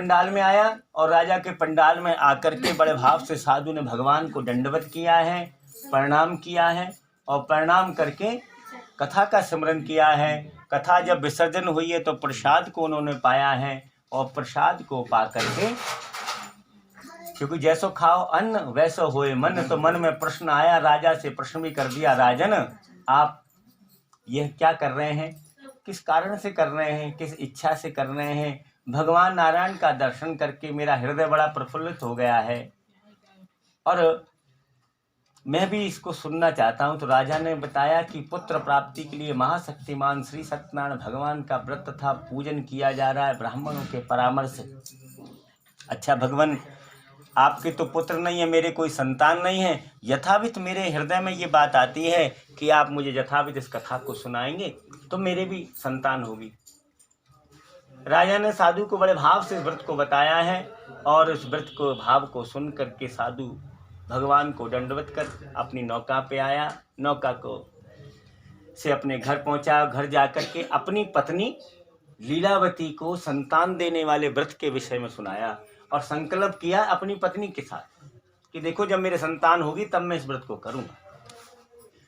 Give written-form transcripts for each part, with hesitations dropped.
पंडाल में आया और राजा के पंडाल में आकर के बड़े भाव से साधु ने भगवान को दंडवत किया है, प्रणाम किया है और प्रणाम करके कथा का स्मरण किया है। कथा जब विसर्जन हुई है तो प्रसाद को उन्होंने पाया है और प्रसाद को पा करके, क्योंकि जैसो खाओ अन्न वैसो होए मन, तो मन में प्रश्न आया, राजा से प्रश्न भी कर दिया, राजन आप यह क्या कर रहे हैं, किस कारण से कर रहे हैं, किस इच्छा से कर रहे हैं। भगवान नारायण का दर्शन करके मेरा हृदय बड़ा प्रफुल्लित हो गया है और मैं भी इसको सुनना चाहता हूँ। तो राजा ने बताया कि पुत्र प्राप्ति के लिए महाशक्तिमान श्री सत्यनारायण भगवान का व्रत तथा पूजन किया जा रहा है ब्राह्मणों के परामर्श से। अच्छा भगवान, आपके तो पुत्र नहीं है, मेरे कोई संतान नहीं है, यथावित मेरे हृदय में ये बात आती है कि आप मुझे यथावित इस कथा को सुनाएंगे तो मेरे भी संतान होगी। राजा ने साधु को बड़े भाव से इस व्रत को बताया है और इस व्रत को भाव को सुन करके साधु भगवान को दंडवत कर अपनी नौका पे आया, नौका को से अपने घर पहुंचा। घर जाकर के अपनी पत्नी लीलावती को संतान देने वाले व्रत के विषय में सुनाया और संकल्प किया अपनी पत्नी के साथ कि देखो जब मेरे संतान होगी तब मैं इस व्रत को करूंगा।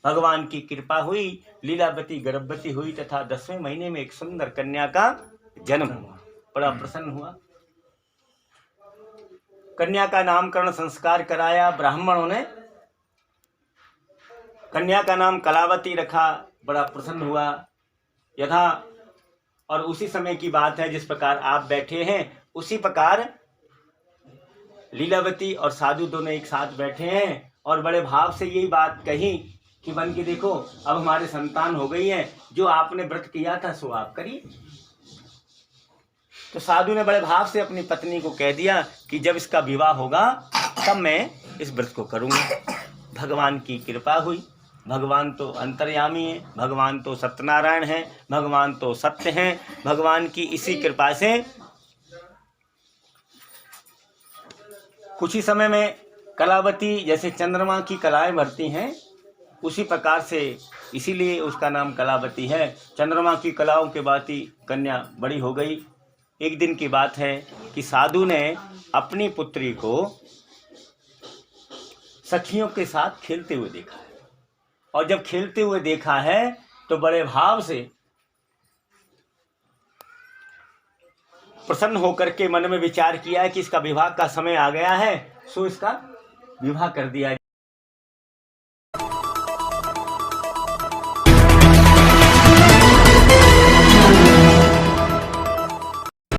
भगवान की कृपा हुई, लीलावती गर्भवती हुई तथा 10वें महीने में एक सुंदर कन्या का जन्म हुआ। बड़ा प्रसन्न हुआ। कन्या का नामकरण संस्कार कराया ब्राह्मणों ने, कन्या का नाम कलावती रखा। बड़ा प्रसन्न हुआ यथा, और उसी समय की बात है जिस प्रकार आप बैठे हैं उसी प्रकार लीलावती और साधु दोनों एक साथ बैठे हैं और बड़े भाव से यही बात कही कि बन के देखो अब हमारे संतान हो गई है, जो आपने व्रत किया था सो आप करिए। तो साधु ने बड़े भाव से अपनी पत्नी को कह दिया कि जब इसका विवाह होगा तब मैं इस व्रत को करूंगा। भगवान की कृपा हुई। भगवान तो अंतर्यामी है, भगवान तो सत्यनारायण है, भगवान तो सत्य हैं। भगवान की इसी कृपा से कुछ ही समय में कलावती जैसे चंद्रमा की कलाएं भरती हैं उसी प्रकार से, इसीलिए उसका नाम कलावती है। चंद्रमा की कलाओं के भांति कन्या बड़ी हो गई। एक दिन की बात है कि साधु ने अपनी पुत्री को सखियों के साथ खेलते हुए देखा है और जब खेलते हुए देखा है तो बड़े भाव से प्रसन्न होकर के मन में विचार किया है कि इसका विवाह का समय आ गया है, सो इसका विवाह कर दिया।